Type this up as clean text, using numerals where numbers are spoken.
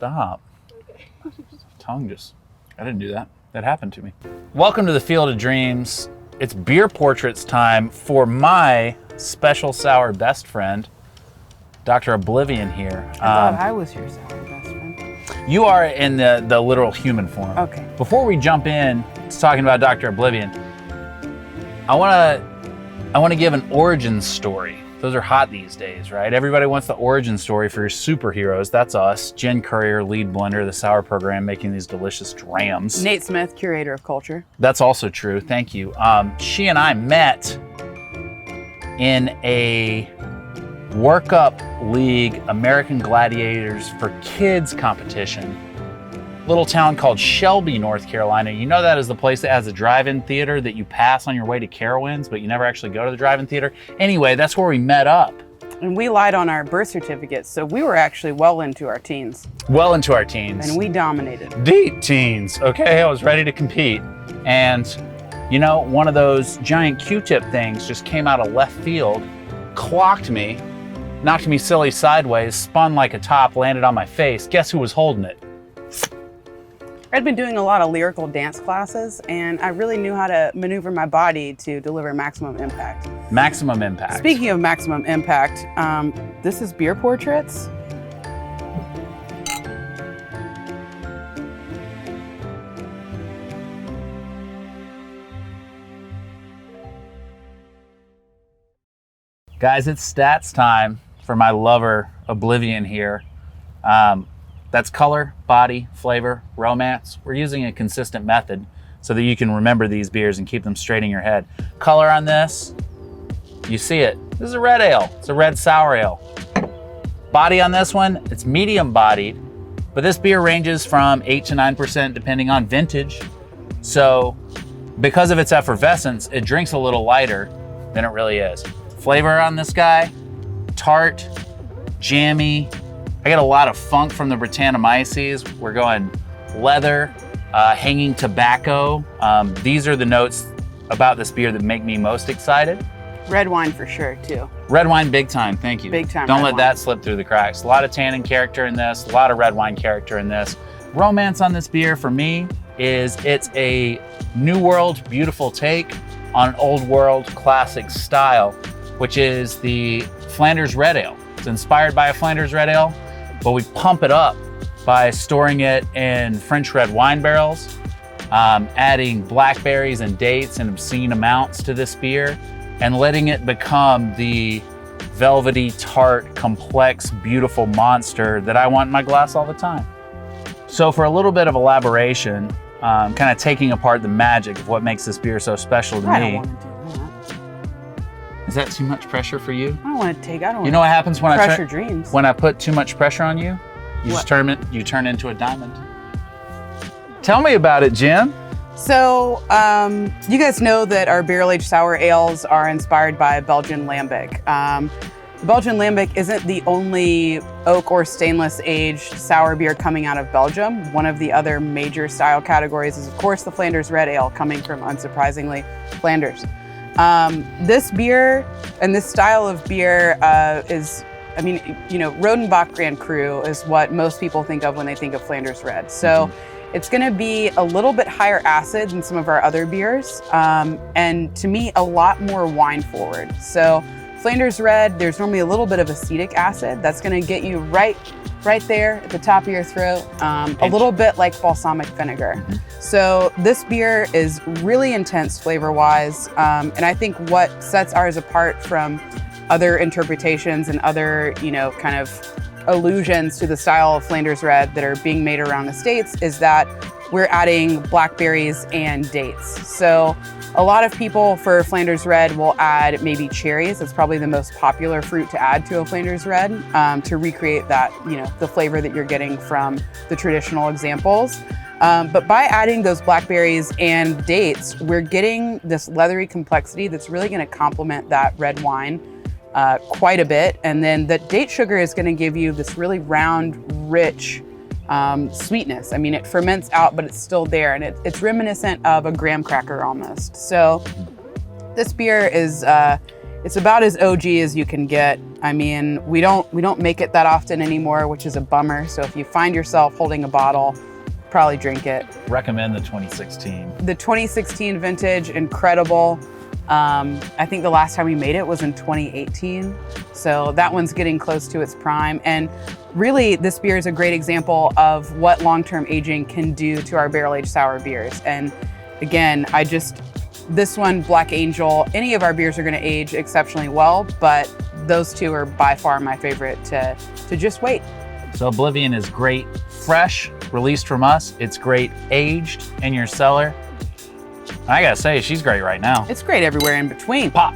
Stop. Tongue just, I didn't do that. That happened to me. Welcome to the Field of Dreams. It's beer portraits time for my special sour best friend, Dr. Oblivion here. I thought I was your sour best friend. You are in the literal human form. Okay. Before we jump in to talking about Dr. Oblivion, I want to give an origin story. Those are hot these days, right? Everybody wants the origin story for your superheroes. That's us. Jen Courier, lead blender, the sour program, making these delicious drams. Nate Smith, curator of culture. That's also true. Thank you. She and I met in a workup league, American Gladiators for Kids competition. Little town called Shelby, North Carolina. You know that is the place that has a drive-in theater that you pass on your way to Carowinds, but you never actually go to the drive-in theater. Anyway, that's where we met up. And we lied on our birth certificates, so we were actually well into our teens. Well into our teens. And we dominated. Deep teens. Okay, I was ready to compete. And you know, one of those giant Q-tip things just came out of left field, clocked me, knocked me silly sideways, spun like a top, landed on my face. Guess who was holding it? I'd been doing a lot of lyrical dance classes, and I really knew how to maneuver my body to deliver maximum impact. Maximum impact. Speaking of maximum impact, this is Beer Portraits. Guys, it's stats time for my lover, Oblivion here. That's color, body, flavor, romance. We're using a consistent method so that you can remember these beers and keep them straight in your head. Color on this, you see it. This is a red ale. It's a red sour ale. Body on this one, it's medium bodied, but this beer ranges from 8 to 9% depending on vintage. So because of its effervescence, it drinks a little lighter than it really is. Flavor on this guy, tart, jammy. I get a lot of funk from the Brettanomyces. We're going leather, hanging tobacco. These are the notes about this beer that make me most excited. Red wine for sure, too. Red wine, big time, thank you. Big time. Don't let that slip through the cracks. A lot of tannin character in this, a lot of red wine character in this. Romance on this beer for me is it's a new world, beautiful take on an old world classic style, which is the Flanders Red Ale. It's inspired by a Flanders Red Ale, but we pump it up by storing it in French red wine barrels, adding blackberries and dates in obscene amounts to this beer, and letting it become the velvety, tart, complex, beautiful monster that I want in my glass all the time. So for a little bit of elaboration, kind of taking apart the magic of what makes this beer so special to me. I don't want to do that. Is that too much pressure for you? I don't want to take, I don't want You know what happens when crush your dreams. when I put too much pressure on you? You What? you turn into a diamond. Tell me about it, Jen. So, you guys know that our barrel-aged sour ales are inspired by Belgian Lambic. Belgian Lambic isn't the only oak or stainless aged sour beer coming out of Belgium. One of the other major style categories is, of course, the Flanders Red Ale, coming from, unsurprisingly, Flanders. This beer and this style of beer is, I mean, you know, Rodenbach Grand Cru is what most people think of when they think of Flanders Red. So it's going to be a little bit higher acid than some of our other beers, and to me, a lot more wine forward. So Flanders Red, there's normally a little bit of acetic acid that's going to get you right there at the top of your throat, a little bit like balsamic vinegar. So this beer is really intense flavor-wise, and I think what sets ours apart from other interpretations and other, you know, kind of allusions to the style of Flanders Red that are being made around the States is that we're adding blackberries and dates. So a lot of people for Flanders Red will add maybe cherries. It's probably the most popular fruit to add to a Flanders Red to recreate that, you know, the flavor that you're getting from the traditional examples. But by adding those blackberries and dates, we're getting this leathery complexity that's really going to complement that red wine quite a bit. And then the date sugar is going to give you this really round, rich sweetness. I mean, it ferments out, but it's still there, and it's reminiscent of a graham cracker almost. So this beer is it's about as OG as you can get. I mean, we don't make it that often anymore, which is a bummer. So if you find yourself holding a bottle, probably drink it. Recommend the 2016. The 2016 vintage, incredible. I think the last time we made it was in 2018. So that one's getting close to its prime. And really, this beer is a great example of what long-term aging can do to our barrel-aged sour beers. And again, this one, Black Angel, any of our beers are gonna age exceptionally well, but those two are by far my favorite to just wait. So Oblivion is great fresh, released from us. It's great aged in your cellar. I gotta say, she's great right now. It's great everywhere in between. Pop.